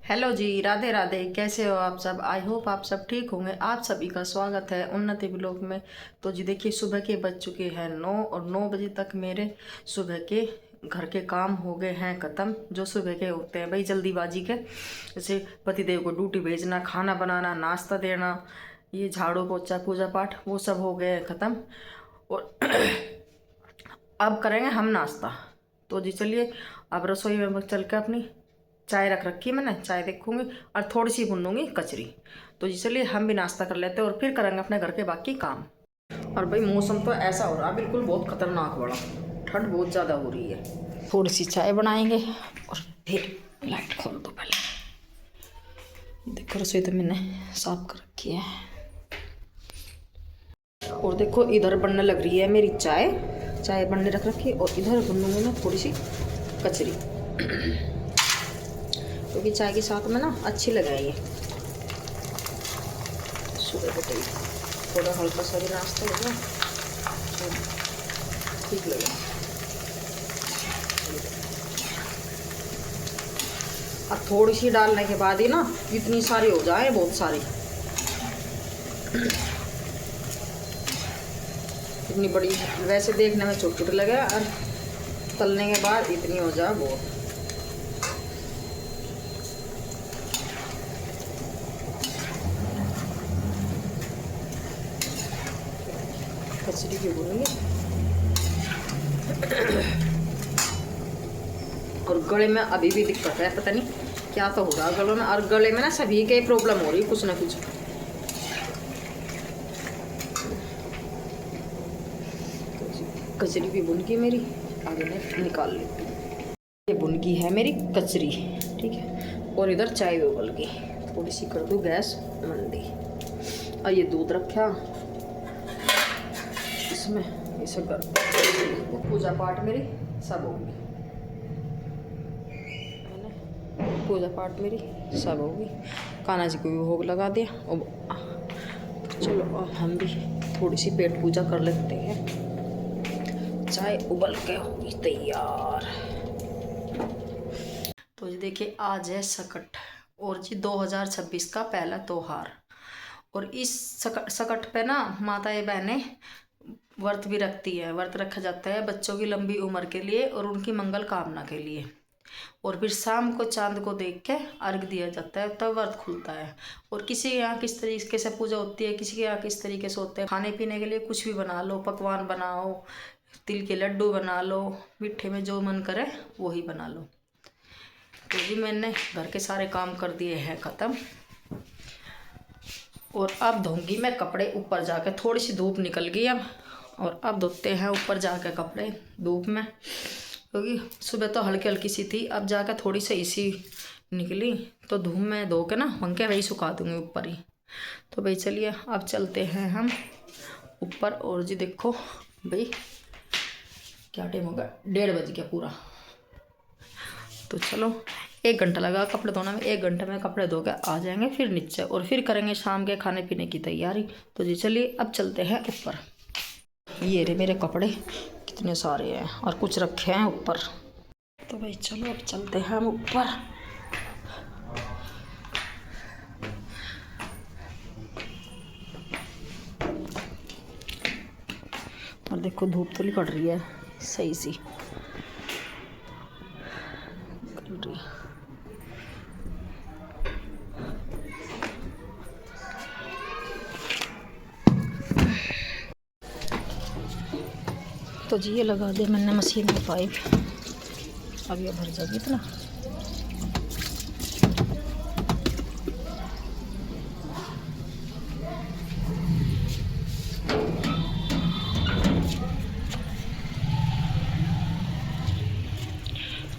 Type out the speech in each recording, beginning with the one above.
Hello जी, राधे राधे। कैसे हो आप सब? आई होप आप सब ठीक होंगे। आप सभी का स्वागत है उन्नति ब्लॉग में। तो जी देखिए, सुबह के बज चुके हैं 9 और 9 बजे तक मेरे सुबह के घर के काम हो गए हैं ख़त्म। जो सुबह के होते हैं भाई जल्दीबाजी के, जैसे पतिदेव को ड्यूटी भेजना, खाना बनाना, नाश्ता देना, ये झाड़ू पोछा पूजा पाठ, वो सब हो गए हैं ख़त्म। और अब करेंगे हम नाश्ता। तो जी चलिए, अब रसोई में चल के अपनी चाय रख रखी है मैंने, चाय देखूंगी और थोड़ी सी भून लूँगी कचरी। तो जी चलिए हम भी नाश्ता कर लेते हैं और फिर करेंगे अपने घर के बाकी काम। और भाई मौसम तो ऐसा हो रहा है बिल्कुल बहुत खतरनाक वाला, ठंड बहुत ज़्यादा हो रही है। थोड़ी सी चाय बनाएंगे और फिर लाइट खोल दो पहले। देखो रसोई तो मैंने साफ कर रखी है और देखो इधर बनने लग रही है मेरी चाय। चाय बनने रख रखी है और इधर बनूंगी मैं थोड़ी सी कचरी, क्योंकि चाय के साथ में ना अच्छी लगे ये सुबह को थोड़ा हल्का सा भी नाश्ता हो गया ठीक लगेगा। अब थोड़ी सी डालने के बाद ही ना इतनी सारी हो जाए, बहुत सारी, इतनी बड़ी। वैसे देखने में छोटे छोटे लगे और तलने के बाद इतनी हो जाए बहुत। कचरी की बोलेंगे और गले में अभी भी दिक्कत है, पता नहीं क्या तो हो रहा है गलों में। और गले में ना सभी के प्रॉब्लम हो रही है कुछ ना कुछ। कचरी भी बुनगी मेरी, आगे मैं निकाल लेती हूँ। ये बुनगी है मेरी कचरी, ठीक है। और इधर चाय भी उबल गई, थोड़ी सी कर दूँ गैस मंदी। और ये दूध रखा इसमें, इसे कर पूजा पाठ मेरी सब होगी, पूजा पाठ मेरी सब होगी। कान्हा जी को भी भोग लगा दिया। और चलो अब हम भी थोड़ी सी पेट पूजा कर लेते हैं। चाय उबल के होगी तैयार। तो जी देखिए, आज है सकट और जी 2026 का पहला त्योहार। और इस सकट पे ना माताएं बहनें व्रत भी रखती है। व्रत रखा जाता है बच्चों की लंबी उम्र के लिए और उनकी मंगल कामना के लिए। और फिर शाम को चांद को देख के अर्घ दिया जाता है, तब व्रत खुलता है। और किसी के यहाँ किस तरीके से पूजा होती है, किसी के यहाँ किस तरीके से होते हैं। खाने पीने के लिए कुछ भी बना लो, पकवान बनाओ, तिल के लड्डू बना लो, मीठे में जो मन करे वही बना लो। तो जी मैंने घर के सारे काम कर दिए हैं ख़त्म। और अब धोऊंगी मैं कपड़े ऊपर जाकर, थोड़ी सी धूप निकल गई अब। और अब धोते हैं ऊपर जाकर कपड़े धूप में, क्योंकि सुबह तो हल्की हल्की सी थी, अब जाकर थोड़ी सही सी निकली। तो धूप में धो के ना पंखे वही सुखा दूँगी ऊपर ही। तो भाई चलिए अब चलते हैं हम ऊपर। और जी देखो भाई क्या टाइम होगा, 1:30 बज गया पूरा। तो चलो 1 घंटा लगा कपड़े धोने में, 1 घंटे में कपड़े धो के आ जाएंगे फिर नीचे और फिर करेंगे शाम के खाने पीने की तैयारी। तो जी चलिए अब चलते हैं ऊपर। ये रहे मेरे कपड़े, कितने सारे हैं और कुछ रखे हैं ऊपर। तो भाई चलो अब चलते हैं हम ऊपर। और देखो धूप तो निकल रही है सही सी। तो जी ये लगा दिया मैंने मशीन में पाइप, अब ये भर जाएगी इतना।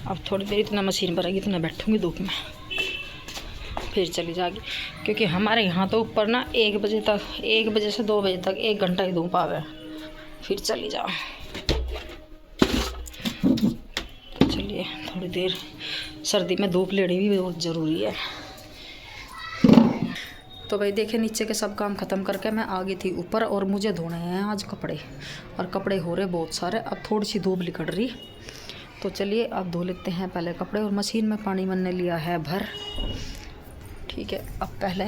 अब थोड़ी देर इतना मशीन भरेगी, इतना बैठूंगी धूप में, फिर चली जाएगी। क्योंकि हमारे यहाँ तो ऊपर ना 1 बजे तक, 1 बजे से 2 बजे तक 1 घंटा ही धूप आवे, फिर चली जाओ। तो चलिए थोड़ी देर, सर्दी में धूप लेनी भी बहुत ज़रूरी है। तो भाई देखिए नीचे के सब काम ख़त्म करके मैं आ गई थी ऊपर। और मुझे धोने हैं आज कपड़े, और कपड़े हो रहे बहुत सारे। अब थोड़ी सी धूप निकल रही तो चलिए अब धो लेते हैं पहले कपड़े, और मशीन में पानी मैंने लिया है भर। ठीक है, अब पहले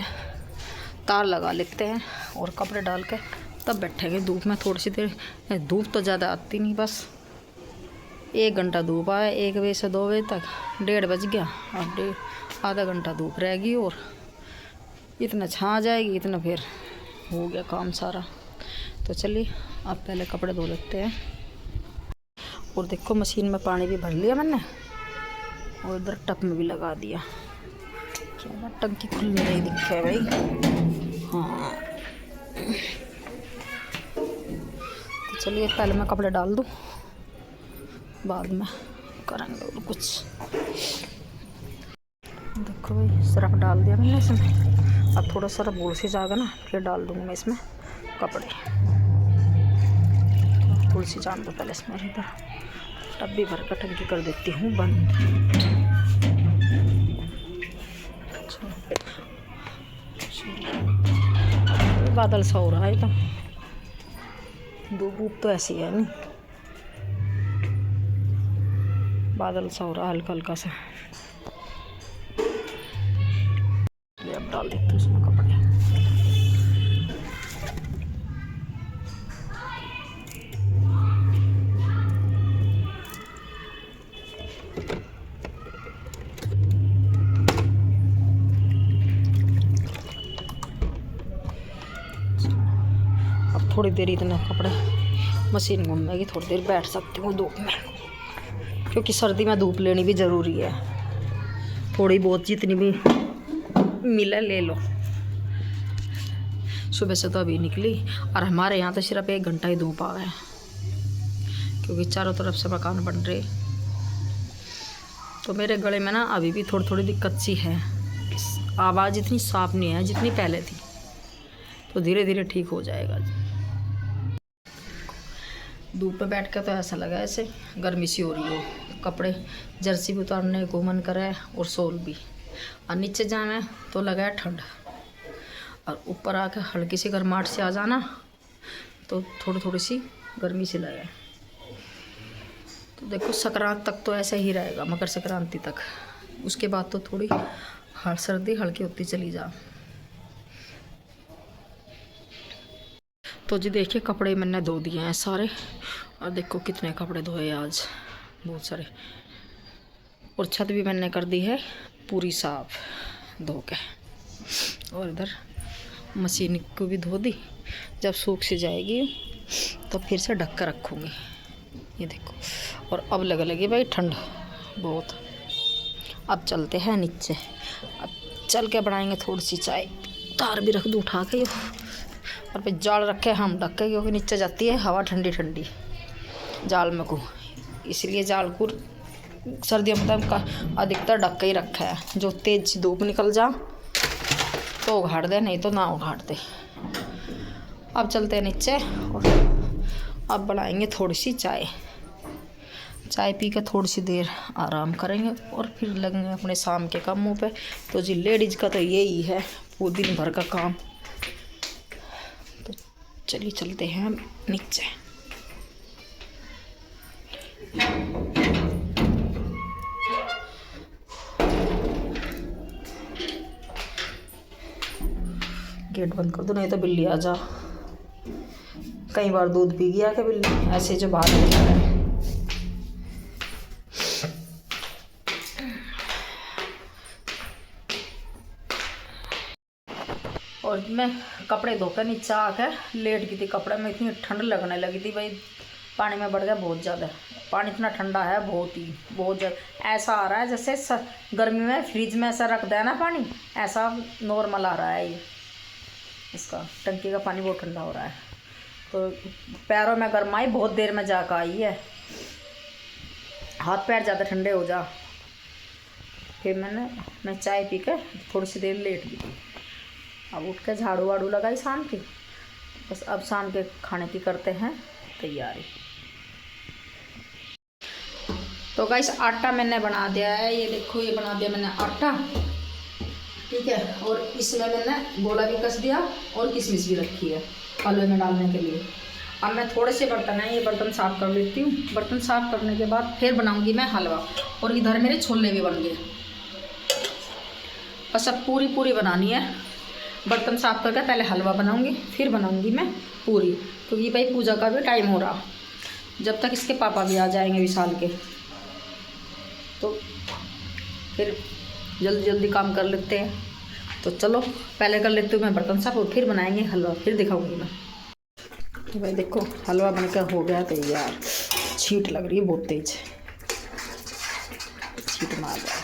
तार लगा लेते हैं और कपड़े डाल के तब बैठेंगे धूप में थोड़ी सी देर। धूप तो ज़्यादा आती नहीं, बस 1 घंटा धूप आया, 1 बजे से 2 बजे तक, 1:30 बज गया। अब आधा घंटा धूप रहेगी और इतना छा जाएगी, इतना फिर हो गया काम सारा। तो चलिए अब पहले कपड़े धो लेते हैं। और देखो मशीन में पानी भी भर लिया मैंने और इधर टप में भी लगा दिया। क्या टंकी खुल नहीं रही दिखे भाई। हाँ, तो चलिए पहले मैं कपड़े डाल दूँ, बाद में करेंगे और कुछ। देखो भाई सर्फ डाल दिया मैंने इसमें। अब थोड़ा सर्फ भूल से जाएगा ना, फिर डाल दूँगी मैं इसमें कपड़े। थोड़ी सी जान दो पहले इसमें, इधर टब भी भर कर टंकी कर देती हूँ बंद। बादल सा हो रहा है, तो धूप तो ऐसी है नहीं, बादल सा हो रहा है हल्का हल्का सा। अब डाल देती हूँ उसमें कपड़े। अब थोड़ी देर इतना कपड़े मशीन घूमेगी, थोड़ी देर बैठ सकती हूँ धूप में, क्योंकि सर्दी में धूप लेनी भी ज़रूरी है। थोड़ी बहुत जितनी भी मिले ले लो। सुबह से तो अभी निकली और हमारे यहाँ तो सिर्फ 1 घंटा ही धूप आ गया, क्योंकि चारों तरफ से मकान बन रहे। तो मेरे गले में ना अभी भी थोड़ी थोड़ी दिक्कत सी है, आवाज़ इतनी साफ नहीं है जितनी पहले थी। तो धीरे धीरे ठीक हो जाएगा। धूप पे बैठ कर तो ऐसा लगा ऐसे गर्मी सी हो रही हो। कपड़े जर्सी भी उतारने को मन करे और सोल भी, और नीचे जाना है तो लगा है ठंड, और ऊपर आकर हल्की सी गर्माहट से आ जाना तो थोड़ी थोड़ी सी गर्मी सी लगे। तो देखो संक्रांत तक तो ऐसा ही रहेगा, मकर संक्रांति तक। उसके बाद तो थोड़ी सर्दी हल्की होती चली जा। तो जी देखिए कपड़े मैंने धो दिए हैं सारे, और देखो कितने कपड़े धोए आज, बहुत सारे। और छत भी मैंने कर दी है पूरी साफ धो के, और इधर मशीन को भी धो दी। जब सूख सी जाएगी तो फिर से ढक कर रखूँगी। ये देखो, और अब लगे भाई ठंड बहुत। अब चलते हैं नीचे, अब चल के बनाएंगे थोड़ी सी चाय। तार भी रख दूँ उठा के, और फिर जाल रखे हम ढक के, क्योंकि नीचे जाती है हवा ठंडी ठंडी जाल में को, इसलिए जाल को सर्दियों में का अधिकतर ढक के ही रखा है। जो तेज धूप निकल जा तो उघाड़ दे, नहीं तो ना उघाड़ दे। अब चलते हैं नीचे और अब बनाएंगे थोड़ी सी चाय। चाय पी के थोड़ी सी देर आराम करेंगे और फिर लगेंगे अपने शाम के कामों पे। तो जी लेडीज़ का तो यही है पूरे दिन भर का काम। तो चलिए चलते हैं नीचे। गेट बंद कर दो, नहीं तो बिल्ली आ जा। कई बार दूध पी गया कि बिल्ली ऐसे जो बाहर निकल रहा है। और मैं कपड़े धोकर नीचे आकर लेट गई थी। कपड़े में इतनी ठंड लगने लगी थी भाई, पानी में बढ़ गया बहुत ज़्यादा। पानी इतना ठंडा है बहुत ज़्यादा। ऐसा आ रहा है जैसे गर्मी में फ्रिज में ऐसा रख दिया ना पानी, ऐसा नॉर्मल आ रहा है ये। इसका टंकी का पानी बहुत ठंडा हो रहा है। तो पैरों में गर्माई बहुत देर में जाकर आई है, हाथ पैर ज़्यादा ठंडे हो जा। फिर मैं चाय पी कर थोड़ी सी देर लेट गई। अब उठ कर झाड़ू वाड़ू लगाई शाम की। बस अब शाम के खाने की करते हैं तैयारी। तो गाइस आटा मैंने बना दिया है, ये देखो ये बना दिया मैंने आटा, ठीक है। और इसमें मैंने गोला भी कस दिया और किशमिश भी रखी है हलवे में डालने के लिए। अब मैं थोड़े से बर्तन हैं, ये बर्तन साफ़ कर लेती हूँ। बर्तन साफ़ करने के बाद फिर बनाऊँगी मैं हलवा। और इधर मेरे छोले भी बन गए। बस अब पूरी बनानी है। बर्तन साफ़ करके पहले हलवा बनाऊँगी, फिर बनाऊँगी मैं पूरी, क्योंकि भाई पूजा का भी टाइम हो रहा। जब तक इसके पापा भी आ जाएंगे विशाल के, तो फिर जल्दी काम कर लेते हैं। तो चलो पहले कर लेती हूँ मैं बर्तन साफ, और फिर बनाएंगे हलवा, फिर दिखाऊंगी मैं। तो भाई देखो हलवा बनकर हो गया तैयार। छींट लग रही है बहुत तेज, छींट मार रहा है।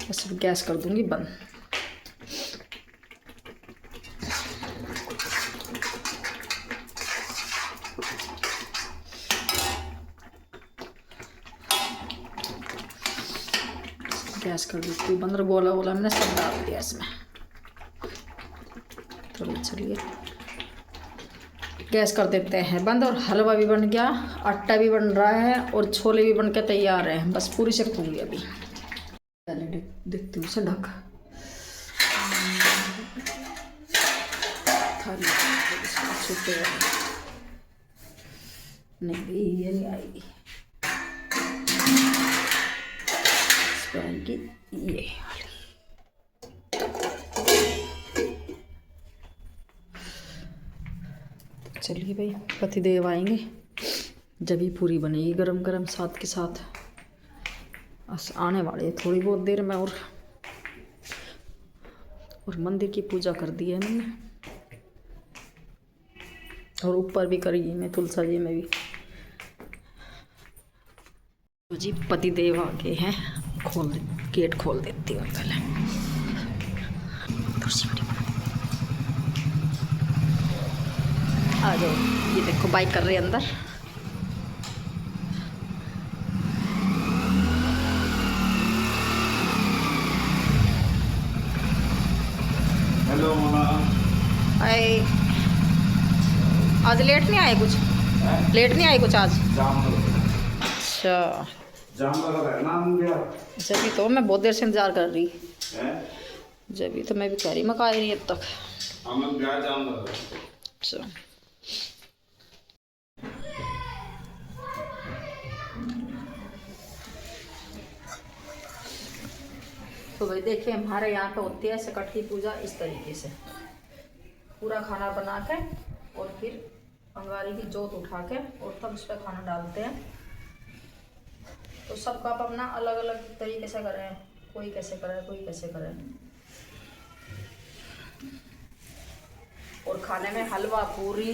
बस गैस कर दूंगी बंद। गैस कर देती हूँ बंद। गोला मैंने सब डाल दिया इसमें। तो चलिए गैस कर देते हैं बंद। और हलवा भी बन गया, आटा भी बन रहा है, और छोले भी बन के तैयार हैं। बस पूरी सेकूँगी अभी। पहले देखती हूँ उसे ढक। नहीं ये नहीं आएगी, आएगी ये। चलिए भाई पतिदेव आएंगे जब ही पूरी बनेगी गरम साथ के साथ। बस आने वाले हैं थोड़ी बहुत देर में। और मंदिर की पूजा कर दी है मैंने, और ऊपर भी करी मैं तुलसा जी में भी। तो जी पतिदेव आ गए हैं। गेट खोल देती हूँ पहले। आ जाओ, ये देखो बाइक कर रहे हैं अंदर। हेलो मामा। हाय। आज लेट नहीं आए कुछ? लेट नहीं आए कुछ आज? अच्छा जाम लगा रहना गया। जब तो मैं बहुत देर से इंतजार कर रही। जब तो मैं भी कह रही मैं खाई नहीं अब तक। जाम लगा। अच्छा तो भाई देखिए हमारे यहाँ पे होती है सकट की पूजा इस तरीके से। पूरा खाना बना के और फिर अंगारी की जोत उठा के और तब उस पर खाना डालते हैं। तो सबका अपना अलग अलग तरीके से करें, कोई कैसे करे कोई कैसे करे। और खाने में हलवा, पूरी,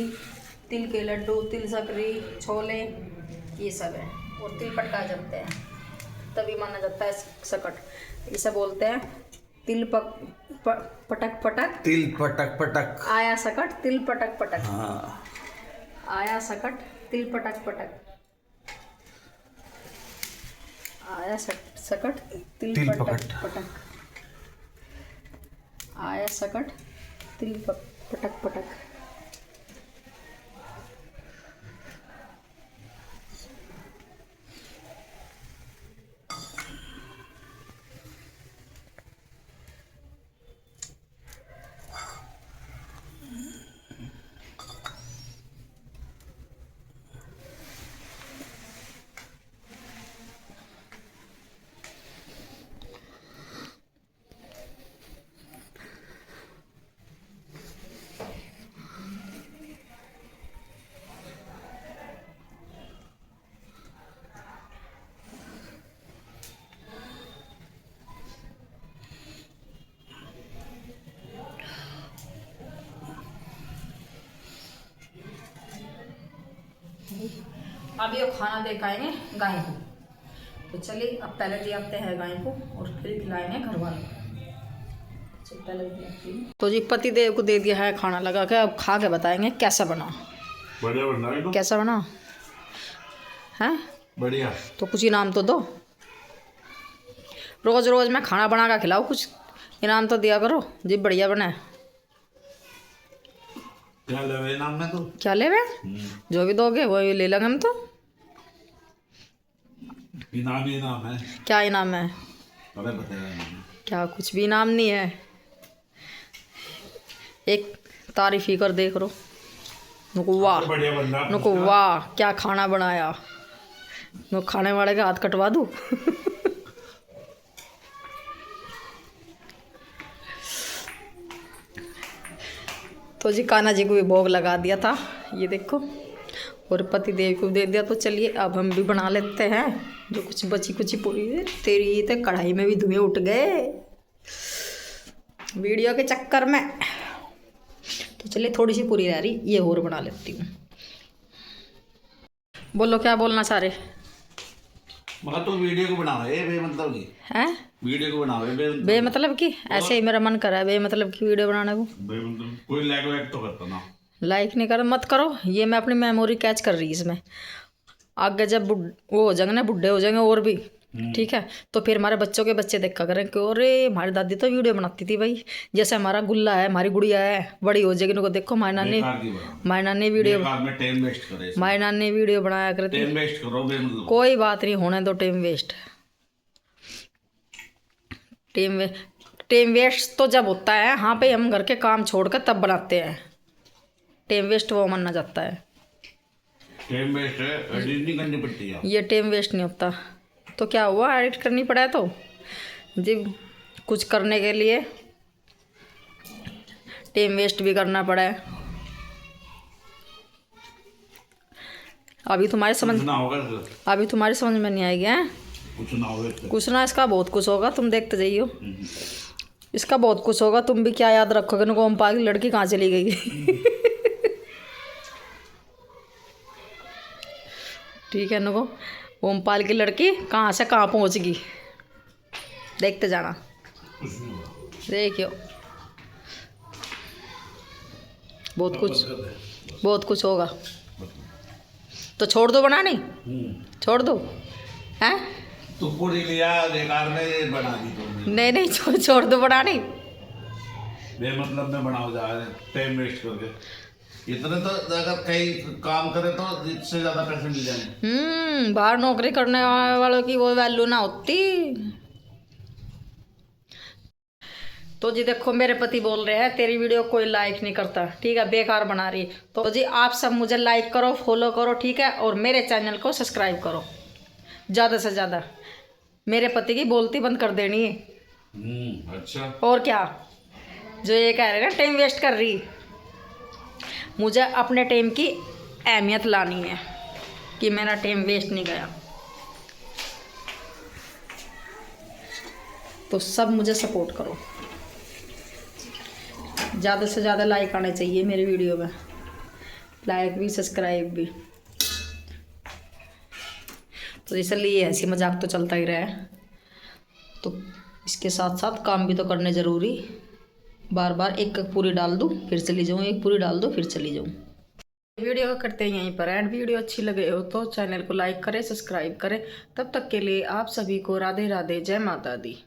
तिल के लड्डू, तिल सकरी, छोले, ये सब है। और तिल पटका जमते हैं तभी माना जाता है सकट। इसे बोलते हैं तिल पटक पटक, तिल पटक पटक आया सकट तिल पटक पटक। हाँ। आया सकट तिल पटक पटक, आया सकट तिल पटक पटक, आया सकट तिल पटक पटक। अभी वो खाना दे आएंगे गाय को। तो चलिए अब पहले दे आते हैं गाय को और फिर खिलाएंगे घर वालों को। तो जी पति देव को दे दिया है खाना लगा के। अब खा के बताएंगे कैसा बना। बढ़िया बना है। कैसा बना है? बढ़िया। तो कुछ इनाम तो दो। रोज रोज मैं खाना बना कर खिलाऊँ, कुछ इनाम तो दिया करो जी। बढ़िया बना है। क्या लेवे इनाम में? तो क्या लेवे? जो भी दोगे वो ले लेंगे हम। तो इनाम ही इनाम है। क्या इनाम है? अरे बताया क्या? कुछ भी इनाम नहीं है। एक तारीफ ही कर देख रो। नुको वाह, बढ़िया बन रहा नुको वाह क्या खाना बनाया। नो खाने वाले का हाथ कटवा दूँ। तो जी कान्हा जी को भी भोग लगा दिया था, ये देखो, और पति देव को दे दिया। तो चलिए अब हम भी बना लेते हैं जो कुछ बची कुची पूरी है। तेरी तो कढ़ाई में भी धुएं उठ गए वीडियो के चक्कर में। तो चलिए थोड़ी सी पूरी रह रही, ये और बना लेती हूँ। बोलो क्या बोलना चाह रहे मगर तो वीडियो को बनाओ बेमतलब की, हैं? वीडियो को बनाओ बेमतलब की? ऐसे ही मेरा मन कर रहा है बेमतलब की वीडियो बनाने को। बेमतलब कोई लाइक वाइक तो करता ना। लाइक नहीं कर, मत करो। ये मैं अपनी मेमोरी कैच कर रही इसमें। आगे जब वो हो जाएंगे ना, बुढ़े हो जाएंगे और भी, ठीक है, तो फिर हमारे बच्चों के बच्चे देखा करें कि अरे हमारी दादी तो वीडियो बनाती थी भाई। जैसे हमारा गुल्ला है, हमारी गुड़िया है, बड़ी हो जाएगी उनको देखो मायना ने वीडियो टाइम वेस्ट करे, मायना ने वीडियो बनाया करती। टाइम वेस्ट करो बेमतलब। कोई बात नहीं, होने दो टाइम वेस्ट। टाइम वेस्ट तो जब होता है हाँ पे हम घर के काम छोड़कर तब बनाते हैं। टाइम वेस्ट वो माना जाता है। टाइम वेस्ट है, एडिट नहीं करनी पड़ती है। ये टाइम वेस्ट नहीं होता। तो क्या हुआ, एडिट करनी पड़ा है तो जी, कुछ करने के लिए टाइम वेस्ट भी करना पड़ा है। अभी तुम्हारे समझ में नहीं आएगी हैं? कुछ ना, इसका बहुत कुछ होगा, तुम देखते जाइयो। इसका बहुत कुछ होगा, तुम भी क्या याद रखोगे ना, ओमपाल की लड़की कहाँ चली गई। ठीक है नुको, ओमपाल की लड़की कहाँ से कहाँ पहुँच गई, देखते जाना, देखियो बहुत कुछ होगा। तो छोड़ दो बनानी, छोड़ दो हैं? तो पूरी लिया बेकार में बना दी तुमने। नहीं छोड़ दो बनानी। बेमतलब में बनाओ जा रहे टाइम वेस्ट करके। इतने तो अगर कहीं काम करे तो इससे ज्यादा पैसे मिल जाएंगे। बाहर नौकरी करने वालों की वो वैल्यू ना होती। तो जी देखो मेरे पति बोल रहे हैं तेरी वीडियो कोई लाइक नहीं करता, ठीक है, बेकार बना रही। तो जी आप सब मुझे लाइक करो, फॉलो करो, ठीक है, और मेरे चैनल को सब्सक्राइब करो ज़्यादा से ज़्यादा। मेरे पति की बोलती बंद कर देनी है। अच्छा, और क्या, जो ये कह रहे हैं ना टाइम वेस्ट कर रही, मुझे अपने टाइम की अहमियत लानी है कि मेरा टाइम वेस्ट नहीं गया। तो सब मुझे सपोर्ट करो, ज़्यादा से ज़्यादा लाइक आने चाहिए मेरी वीडियो में, लाइक भी सब्सक्राइब भी। तो इसलिए हंसी मजाक तो चलता ही रहा है, तो इसके साथ साथ काम भी तो करने ज़रूरी। बार बार एक पूरी डाल दूँ फिर चली जाऊँ, एक पूरी डाल दो फिर चली जाऊँ। वीडियो को करते हैं यहीं पर एंड। वीडियो अच्छी लगे हो तो चैनल को लाइक करें, सब्सक्राइब करें। तब तक के लिए आप सभी को राधे राधे, जय माता दी।